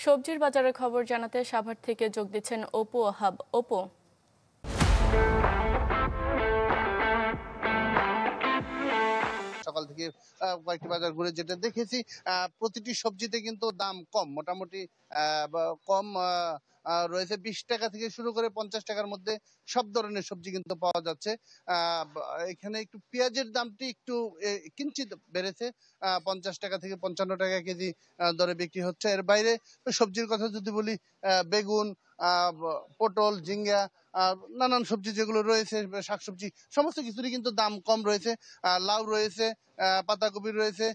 সবজির বাজারের খবর জানাতে সাভার থেকে যোগ দিচ্ছেন অপু ওহাব। অপু, সকাল থেকে কয়েকটি বাজার ঘুরে যেটা দেখেছি, প্রতিটি সবজিতে কিন্তু দাম কম, মোটামুটি কম রয়েছে। 20 টাকা থেকে শুরু করে 50 টাকার মধ্যে সব ধরনের সবজি কিন্তু পাওয়া যাচ্ছে। এখানে একটু পেঁয়াজের দামটি একটু কিঞ্চিত বেড়েছে, 50 টাকা থেকে 55 টাকা কেজি দরে বিক্রি হচ্ছে। এর বাইরে সবজির কথা যদি বলি, বেগুন, পটল, ঝিঙ্গা, নানান সবজি যেগুলো রয়েছে, শাকসবজি, সমস্ত কিছুরই কিন্তু দাম কম রয়েছে। লাউ রয়েছে, পাতাকপি রয়েছে।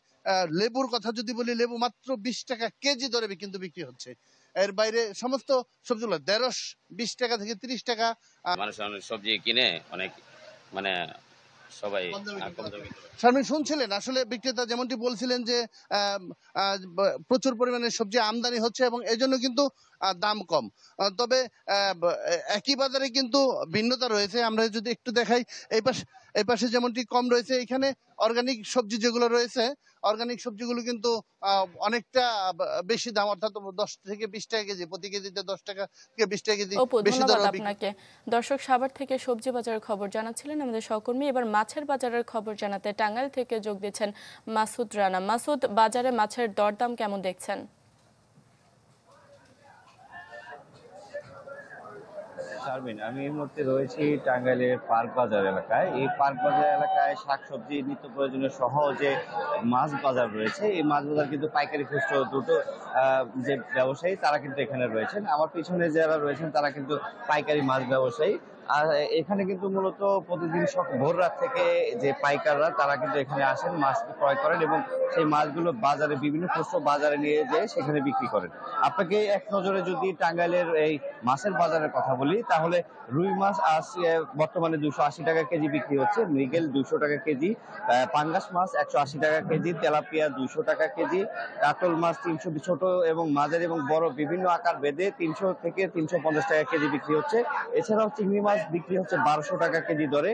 লেবুর কথা যদি বলি, লেবু মাত্র 20 টাকা কেজি দরে কিন্তু বিক্রি হচ্ছে। এর বাইরে সমস্ত সবজিগুলো 20 টাকা থেকে 30 টাকা। মানুষ অনেক সবজি কিনে অনেক, মানে সবাই কম দামে। শারমিন, শুনছিলেন আসলে বিক্রেতা যেমনটি বলছিলেন যে প্রচুর পরিমাণে সবজি আমদানি হচ্ছে এবং এজন্য কিন্তু দাম কম। তবে একই বাজারে কিন্তু ভিন্নতা রয়েছে। আমরা যদি একটু দেখাই, এই পাশে যেমনটি কম রয়েছে, এখানে অর্গানিক সবজি যেগুলো রয়েছে, অর্গানিক সবজিগুলো কিন্তু অনেকটা বেশি দাম, অর্থাৎ 10 থেকে 20 টাকা কেজি, প্রতি কেজিতে 10 টাকা থেকে 20 টাকা কেজি অপু, বেশি ধন্যবাদ দরে। আপনাকে। দর্শক, সাভার থেকে সবজি বাজারের খবর জানাচ্ছিলেন আমাদের সহকর্মী। এবার মাছের বাজারের খবর জানাতে টাঙ্গাইল থেকে যোগ দিচ্ছেন মাসুদ রানা। মাসুদ, বাজারে মাছের দরদাম কেমন দেখছেন? শারমিন, আমি এই মুহূর্তে রয়েছি টাঙ্গাইলের পার্ক বাজার এলাকায়। এই পার্ক বাজার এলাকায় শাকসবজি, নিত্য প্রয়োজনীয় সহ যে মাছ বাজার রয়েছে, এই মাছ বাজার কিন্তু পাইকারি, খুচরো দুটো যে ব্যবসায়ী তারা কিন্তু এখানে রয়েছেন। আমার পিছনে যারা রয়েছেন তারা কিন্তু পাইকারি মাছ ব্যবসায়ী। আর এখানে কিন্তু মূলত প্রতিদিন ভোর রাত থেকে যে পাইকাররা তারা কিন্তু এখানে আসেন, মাছ ক্রয় করেন এবং সেই মাছগুলো বাজারে, বিভিন্ন খুচরো বাজারে নিয়ে যেয়ে সেখানে বিক্রি করেন। আপনাকে এক নজরে যদি টাঙ্গাইলের এই মাছের বাজারের কথা বলি, তাহলে রুই মাছ বর্তমানে 280 টাকা কেজি বিক্রি হচ্ছে, মৃগেল 200 টাকা কেজি, পাঙ্গাস মাছ 180 টাকা কেজি, তেলাপিয়া 200 টাকা কেজি, কাতল মাছ 300, ছোট এবং মাঝারি এবং বড় বিভিন্ন আকার ভেদে 300 থেকে 350 টাকা কেজি বিক্রি হচ্ছে। এছাড়াও চিংড়ি মাছ বিক্রি হচ্ছে 1200 টাকা কেজি দরে।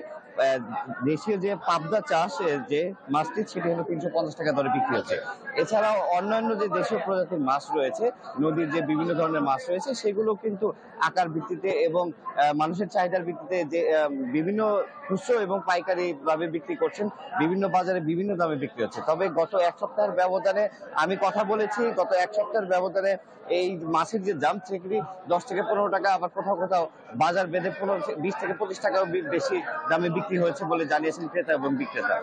দেশীয় যে পাবদা চাষ যে মাছটি, সেটি হলো 350 টাকা দরে বিক্রি হচ্ছে। এছাড়াও অন্যান্য যে দেশীয় প্রজাতির মাছ রয়েছে, নদীর যে বিভিন্ন ধরনের মাছ রয়েছে, সেগুলো কিন্তু আকার ভিত্তিতে এবং মানুষের চাহিদার ভিত্তিতে যে বিভিন্ন খুচরো এবং পাইকারি ভাবে বিক্রি করছেন, বিভিন্ন বাজারে বিভিন্ন দামে বিক্রি হচ্ছে। তবে গত এক সপ্তাহের ব্যবধানে আমি কথা বলেছি, গত এক সপ্তাহের ব্যবধানে এই মাছের যে দাম, সেগুলি 10 থেকে 15 টাকা, আবার কোথাও কোথাও বাজার বেঁধে 20 থেকে 25 টাকাও বেশি দামে বিক্রি হয়েছে বলে জানিয়েছেন ক্রেতা এবং বিক্রেতা।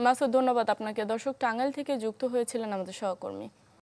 মাসুদ, ধন্যবাদ আপনাকে। দর্শক, টাঙ্গাইল থেকে যুক্ত হয়েছিলেন আমাদের সহকর্মী।